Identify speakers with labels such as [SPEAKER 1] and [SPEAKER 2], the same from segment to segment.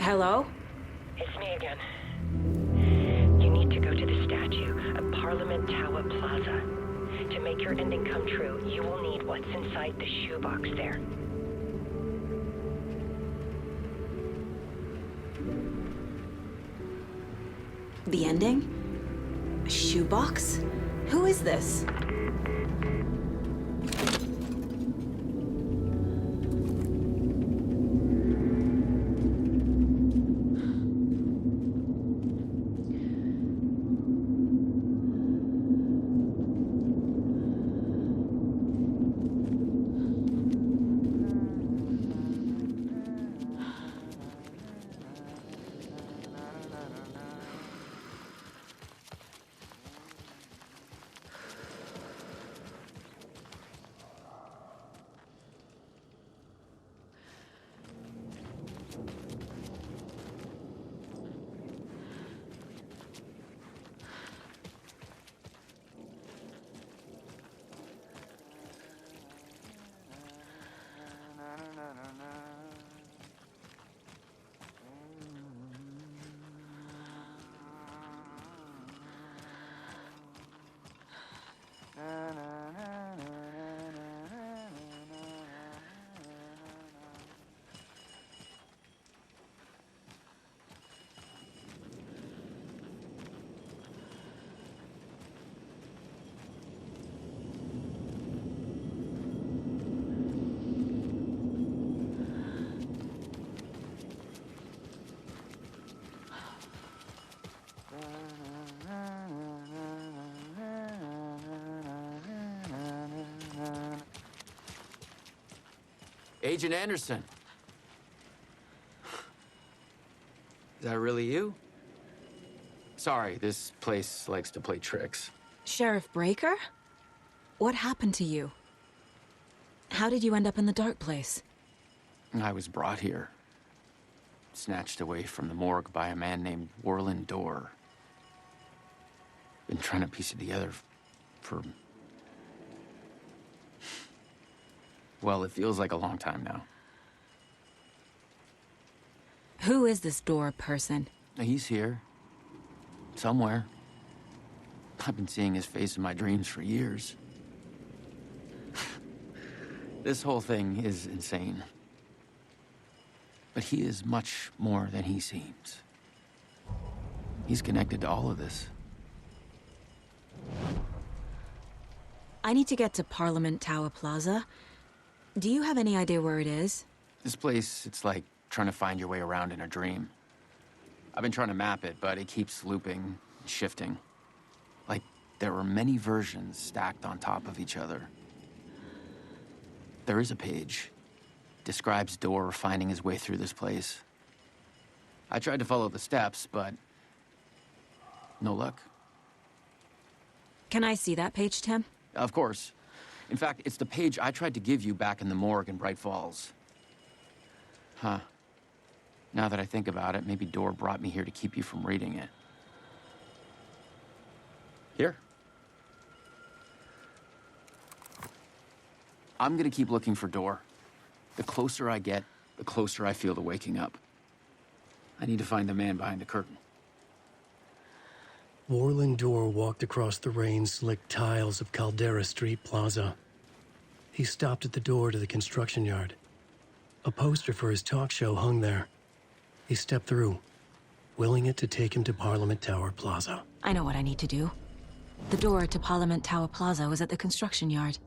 [SPEAKER 1] Hello?
[SPEAKER 2] It's me again. You need to go to the statue at Parliament Tower Plaza. To make your ending come true, you will need what's inside the shoebox there.
[SPEAKER 1] The ending? A shoebox? Who is this?
[SPEAKER 3] Agent Anderson. Is that really you? Sorry, this place likes to play tricks.
[SPEAKER 1] Sheriff Breaker? What happened to you? How did you end up in the dark place?
[SPEAKER 3] I was brought here. Snatched away from the morgue by a man named Warland Dorr. Been trying to piece it together for... Well, it feels like a long time now.
[SPEAKER 1] Who is this Dorr person?
[SPEAKER 3] He's here. Somewhere. I've been seeing his face in my dreams for years. This whole thing is insane. But he is much more than he seems. He's connected to all of this.
[SPEAKER 1] I need to get to Parliament Tower Plaza. Do you have any idea where it is?
[SPEAKER 3] This place, it's like trying to find your way around in a dream. I've been trying to map it, but it keeps looping and shifting. Like there are many versions stacked on top of each other. There is a page. Describes Dorr finding his way through this place. I tried to follow the steps, but no luck.
[SPEAKER 1] Can I see that page, Tim?
[SPEAKER 3] Of course. In fact, it's the page I tried to give you back in the morgue in Bright Falls. Huh. Now that I think about it, maybe Dorr brought me here to keep you from reading it. Here. I'm gonna keep looking for Dorr. The closer I get, the closer I feel to waking up. I need to find the man behind the curtain.
[SPEAKER 4] Warland Dorr walked across the rain-slicked tiles of Caldera Street Plaza. He stopped at the door to the construction yard. A poster for his talk show hung there. He stepped through, willing it to take him to Parliament Tower Plaza.
[SPEAKER 1] I know what I need to do. The door to Parliament Tower Plaza was at the construction yard.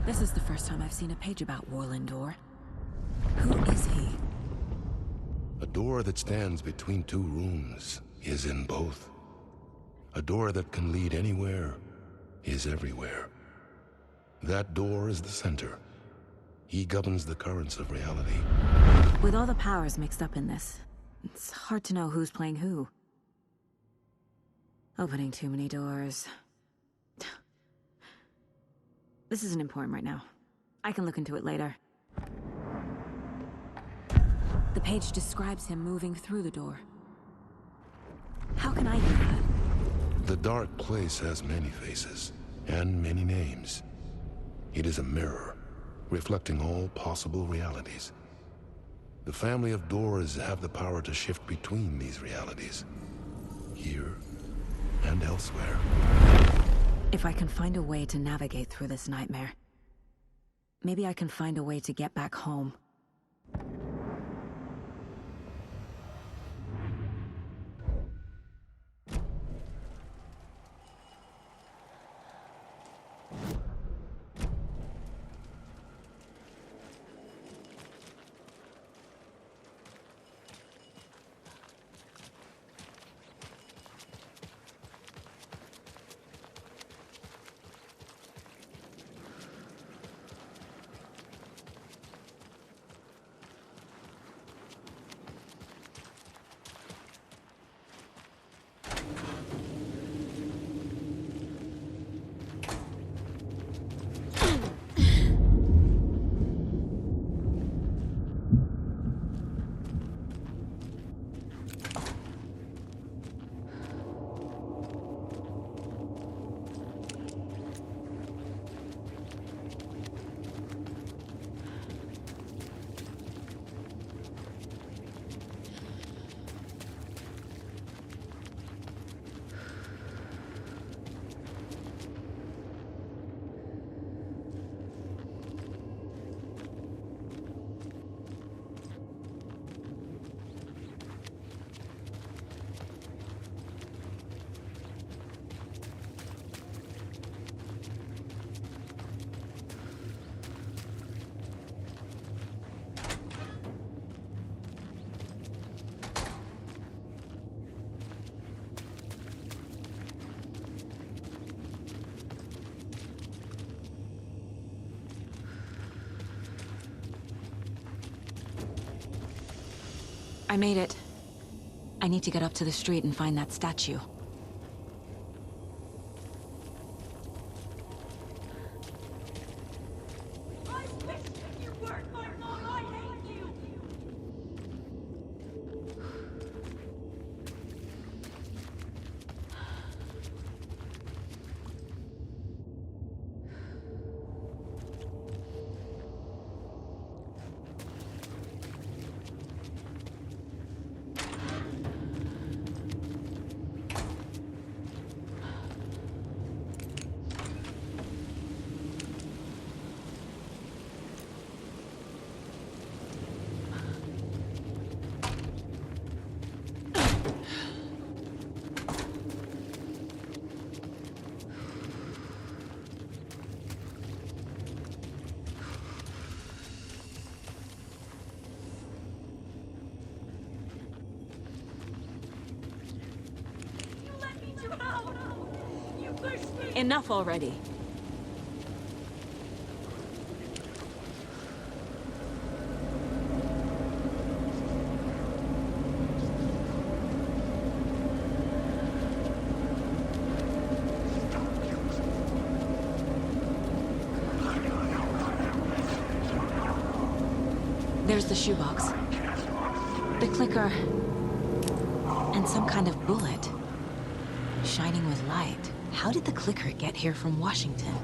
[SPEAKER 1] This is the first time I've seen a page about Warland Dorr. Who is he?
[SPEAKER 5] A door that stands between two rooms is in both. A door that can lead anywhere is everywhere. That door is the center. He governs the currents of reality.
[SPEAKER 1] With all the powers mixed up in this, it's hard to know who's playing who. Opening too many doors. This isn't important right now. I can look into it later. The page describes him moving through the door. How can I do that?
[SPEAKER 5] The dark place has many faces and many names. It is a mirror, reflecting all possible realities. The family of doors have the power to shift between these realities, here and elsewhere.
[SPEAKER 1] If I can find a way to navigate through this nightmare, maybe I can find a way to get back home. I made it. I need to get up to the street and find that statue. Enough already. There's the shoebox. The clicker. And some kind of bullet. Shining with light. How did the clicker get here from Washington?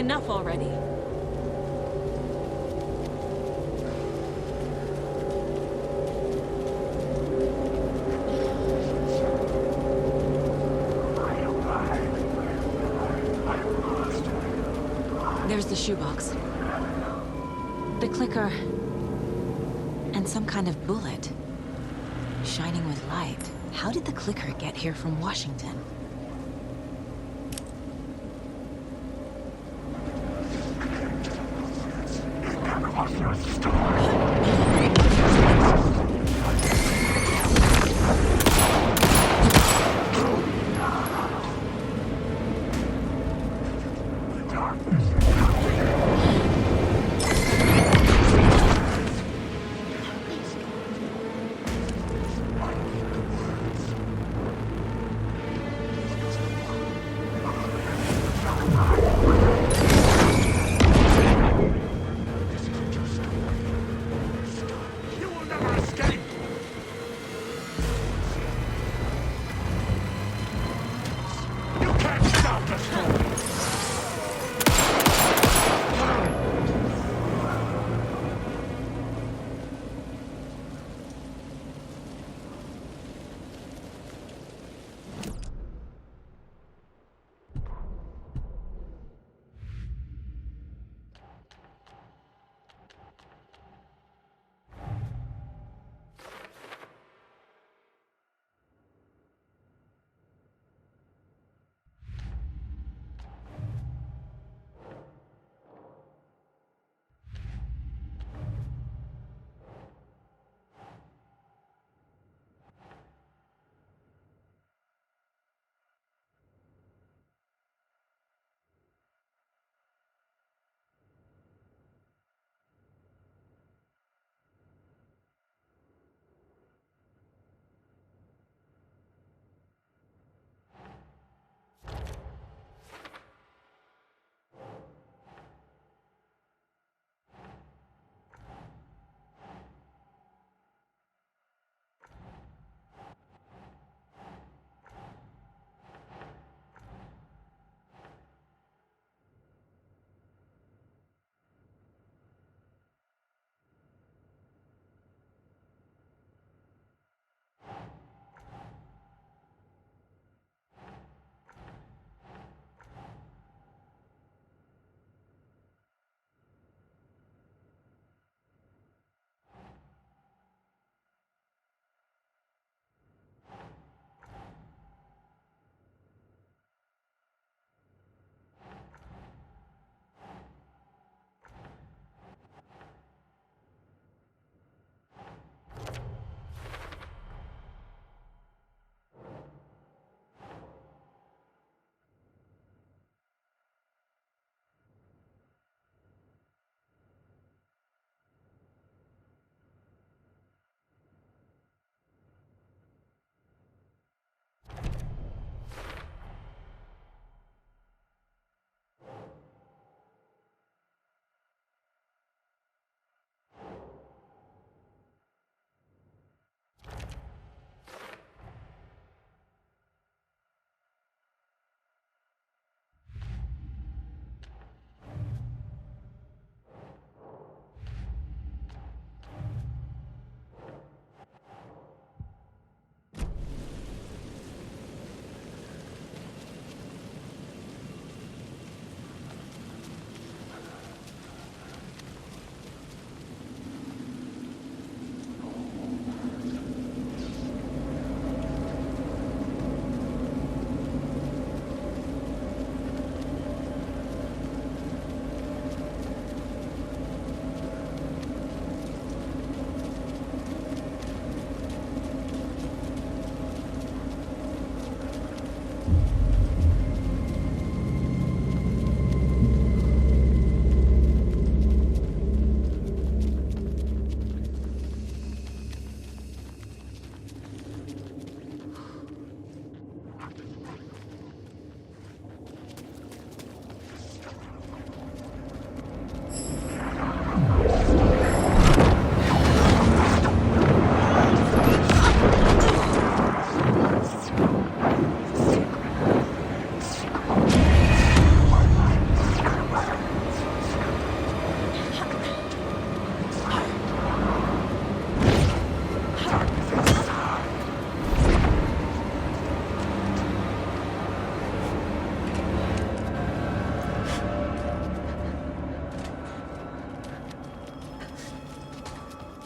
[SPEAKER 1] enough already. There's the shoebox. The clicker. And some kind of bullet. Shining with light. How did the clicker get here from Washington?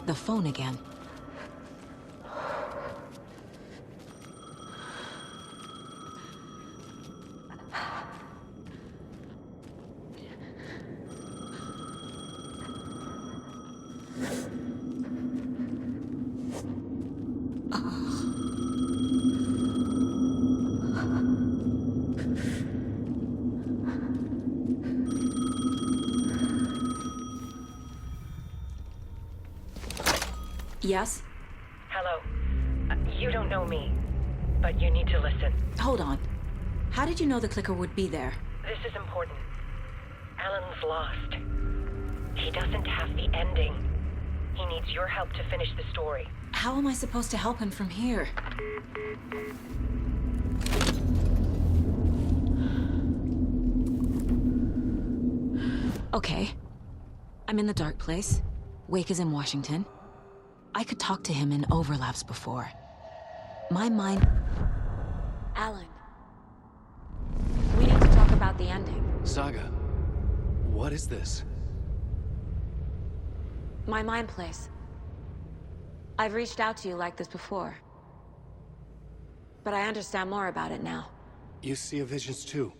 [SPEAKER 1] The phone again. Yes?
[SPEAKER 2] Hello. You don't know me, but you need to listen.
[SPEAKER 1] Hold on. How did you know the clicker would be there?
[SPEAKER 2] This is important. Alan's lost. He doesn't have the ending. He needs your help to finish the story.
[SPEAKER 1] How am I supposed to help him from here? Okay. I'm in the dark place. Wake is in Washington. I could talk to him in overlaps before. My mind... Alan. We need to talk about the ending.
[SPEAKER 4] Saga, what is this?
[SPEAKER 1] My mind place. I've reached out to you like this before. But I understand more about it now.
[SPEAKER 4] You see visions too.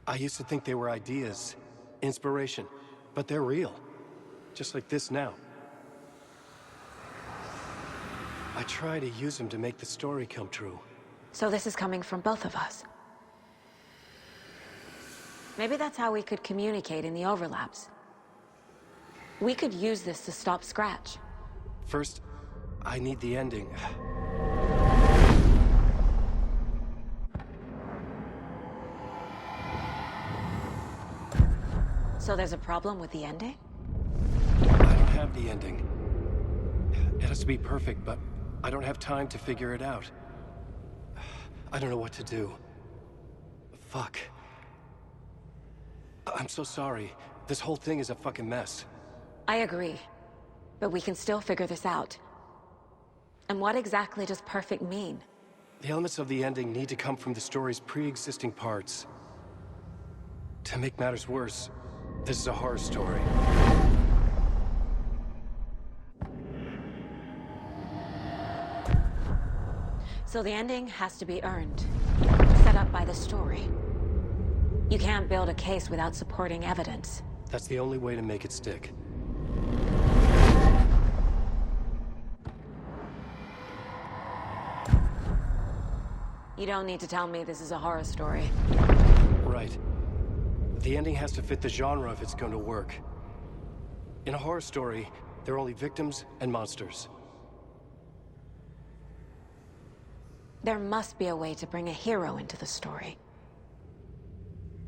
[SPEAKER 4] I used to think they were ideas, inspiration, but they're real. Just like this now. I try to use them to make the story come true.
[SPEAKER 1] So this is coming from both of us. Maybe that's how we could communicate in the overlaps. We could use this to stop Scratch.
[SPEAKER 4] First, I need the ending.
[SPEAKER 1] So there's a problem with the ending?
[SPEAKER 4] I don't have the ending. It has to be perfect, but I don't have time to figure it out. I don't know what to do. Fuck. I'm so sorry. This whole thing is a fucking mess.
[SPEAKER 1] I agree. But we can still figure this out. And what exactly does perfect mean?
[SPEAKER 4] The elements of the ending need to come from the story's pre-existing parts. To make matters worse, this is a horror story.
[SPEAKER 1] So the ending has to be earned, set up by the story. You can't build a case without supporting evidence.
[SPEAKER 4] That's the only way to make it stick.
[SPEAKER 1] You don't need to tell me this is a horror story.
[SPEAKER 4] Right. The ending has to fit the genre if it's going to work. In a horror story, there are only victims and monsters.
[SPEAKER 1] There must be a way to bring a hero into the story.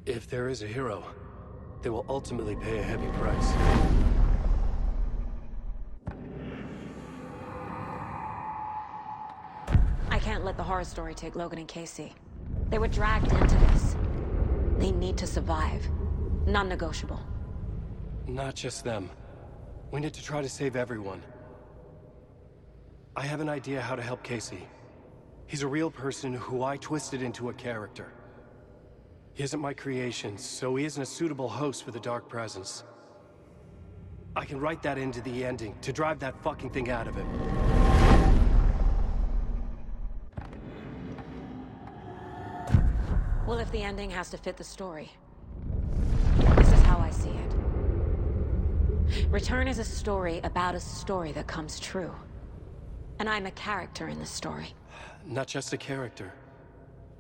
[SPEAKER 4] If there is a hero, they will ultimately pay a heavy price.
[SPEAKER 1] I can't let the horror story take Logan and Casey. They were dragged into this. They need to survive. Non-negotiable.
[SPEAKER 4] Not just them. We need to try to save everyone. I have an idea how to help Casey. He's a real person who I twisted into a character. He isn't my creation, so he isn't a suitable host for the Dark Presence. I can write that into the ending to drive that fucking thing out of him.
[SPEAKER 1] Well, if the ending has to fit the story, this is how I see it. Return is a story about a story that comes true. And I'm a character in this story.
[SPEAKER 4] Not just a character.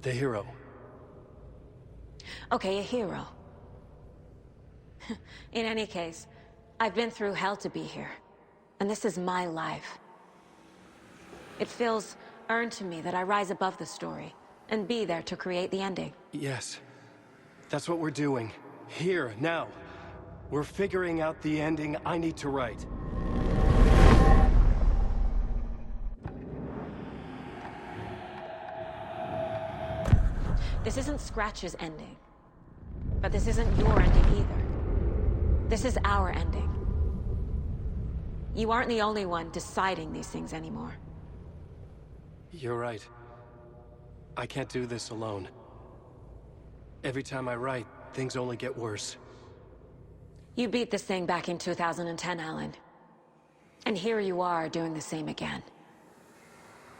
[SPEAKER 4] The hero.
[SPEAKER 1] Okay, a hero. In any case, I've been through hell to be here. And this is my life. It feels earned to me that I rise above the story and be there to create the ending.
[SPEAKER 4] Yes. That's what we're doing. Here, now. We're figuring out the ending I need to write.
[SPEAKER 1] This isn't Scratch's ending. But this isn't your ending either. This is our ending. You aren't the only one deciding these things anymore.
[SPEAKER 4] You're right. I can't do this alone. Every time I write, things only get worse.
[SPEAKER 2] You beat this thing back in 2010, Alan. And here you are doing the same again.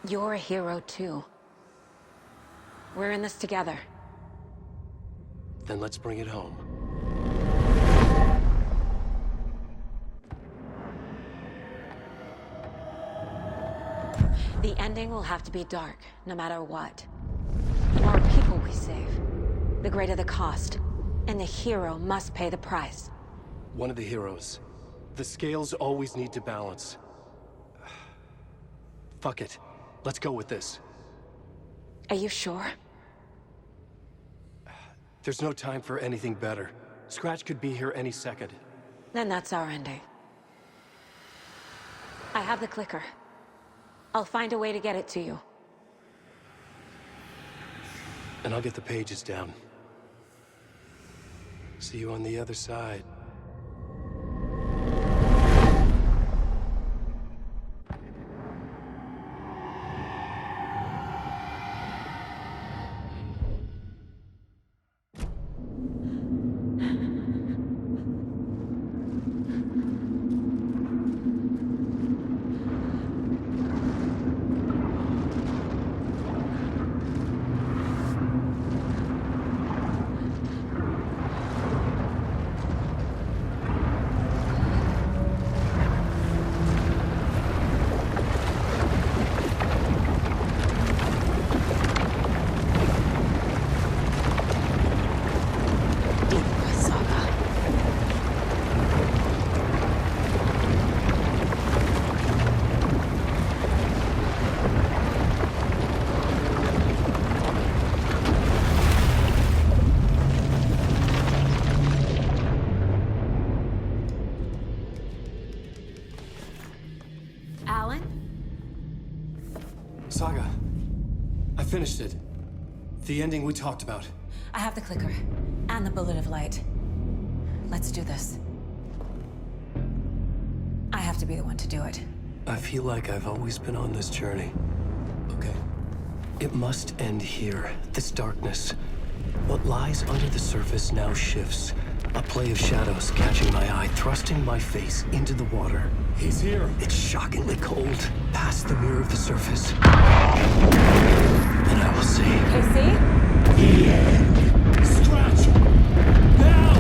[SPEAKER 2] You're a hero too. We're in this together.
[SPEAKER 4] Then let's bring it home.
[SPEAKER 2] The ending will have to be dark, no matter what. The more people we save, the greater the cost. And the hero must pay the price.
[SPEAKER 4] One of the heroes. The scales always need to balance. Fuck it. Let's go with this.
[SPEAKER 2] Are you sure?
[SPEAKER 4] There's no time for anything better. Scratch could be here any second.
[SPEAKER 2] Then that's our ending. I have the clicker. I'll find a way to get it to you.
[SPEAKER 4] And I'll get the pages down. See you on the other side. Saga. I finished it. The ending we talked about.
[SPEAKER 1] I have the clicker and the bullet of light. Let's do this. I have to be the one to do it.
[SPEAKER 4] I feel like I've always been on this journey. Okay. It must end here. This darkness. What lies under the surface now shifts. A play of shadows catching my eye, thrusting my face into the water.
[SPEAKER 6] He's here.
[SPEAKER 4] It's shockingly cold, past the mirror of the surface. And I will see.
[SPEAKER 1] KC?
[SPEAKER 6] Scratch! Now!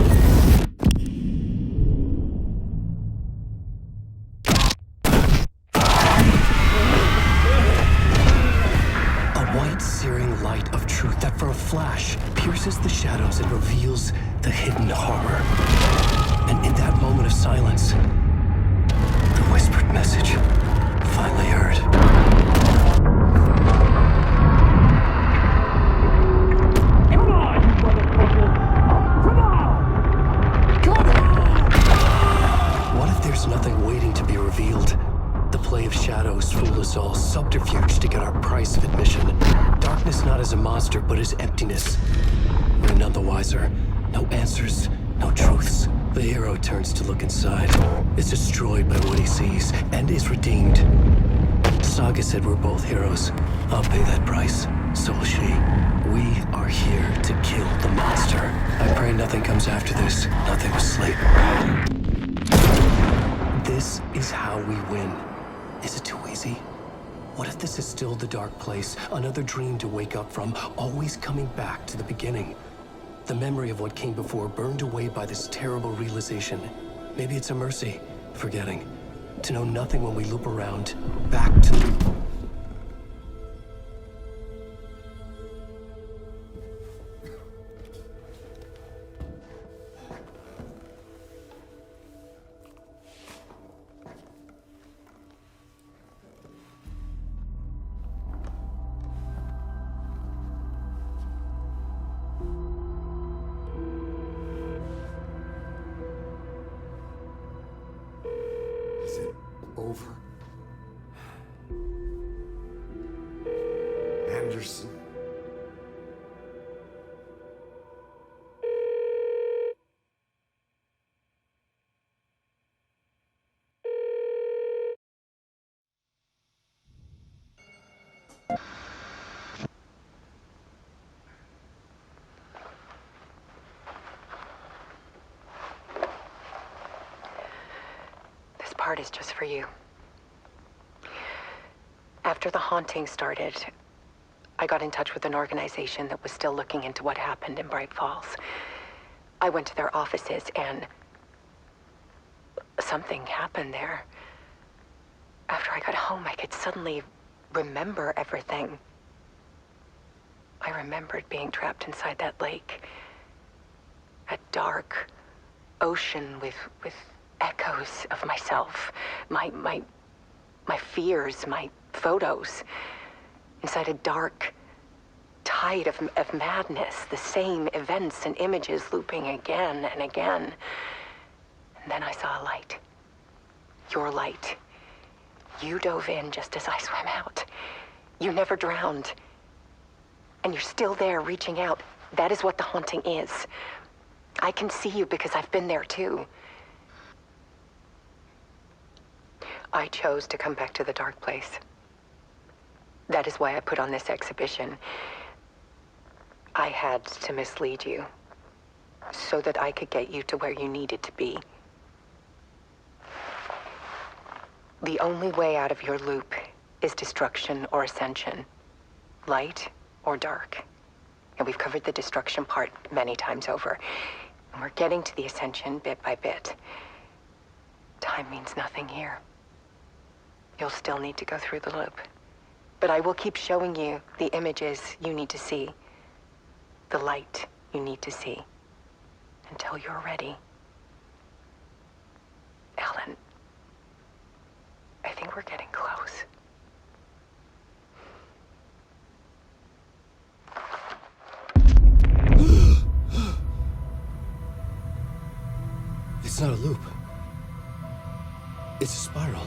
[SPEAKER 4] A white, searing light of truth that for a flash pierces the shadows and reveals the hidden horror. And in that moment of silence, the whispered message finally heard.
[SPEAKER 6] Come on, you motherfucker! Come on! Come on!
[SPEAKER 4] What if there's nothing waiting to be revealed? The play of shadows fool us all, subterfuge to get our price of admission. Darkness not as a monster, but as emptiness. We're none the wiser. No answers, no truths. The hero turns to look inside, is destroyed by what he sees, and is redeemed. Saga said we're both heroes. I'll pay that price. So will she. We are here to kill the monster. I pray nothing comes after this. Nothing will sleep. This is how we win. Is it too easy? What if this is still the dark place? Another dream to wake up from, always coming back to the beginning. The memory of what came before burned away by this terrible realization. Maybe it's a mercy, forgetting. To know nothing when we loop around, back to...
[SPEAKER 6] Is it over? Anderson?
[SPEAKER 2] part is just for you. After the haunting started, I got in touch with an organization that was still looking into what happened in Bright Falls. I went to their offices and something happened there. After I got home, I could suddenly remember everything. I remembered being trapped inside that lake. A dark ocean with echoes of myself. My fears, my photos. Inside a dark tide of madness. The same events and images looping again and again. And then I saw a light. Your light. You dove in just as I swam out. You never drowned. And you're still there reaching out. That is what the haunting is. I can see you because I've been there too. I chose to come back to the dark place. That is why I put on this exhibition. I had to mislead you so that I could get you to where you needed to be. The only way out of your loop is destruction or ascension, light or dark. And we've covered the destruction part many times over. And we're getting to the ascension bit by bit. Time means nothing here. You'll still need to go through the loop. But I will keep showing you the images you need to see, the light you need to see, until you're ready. Ellen, I think we're getting close.
[SPEAKER 4] It's not a loop. It's a spiral.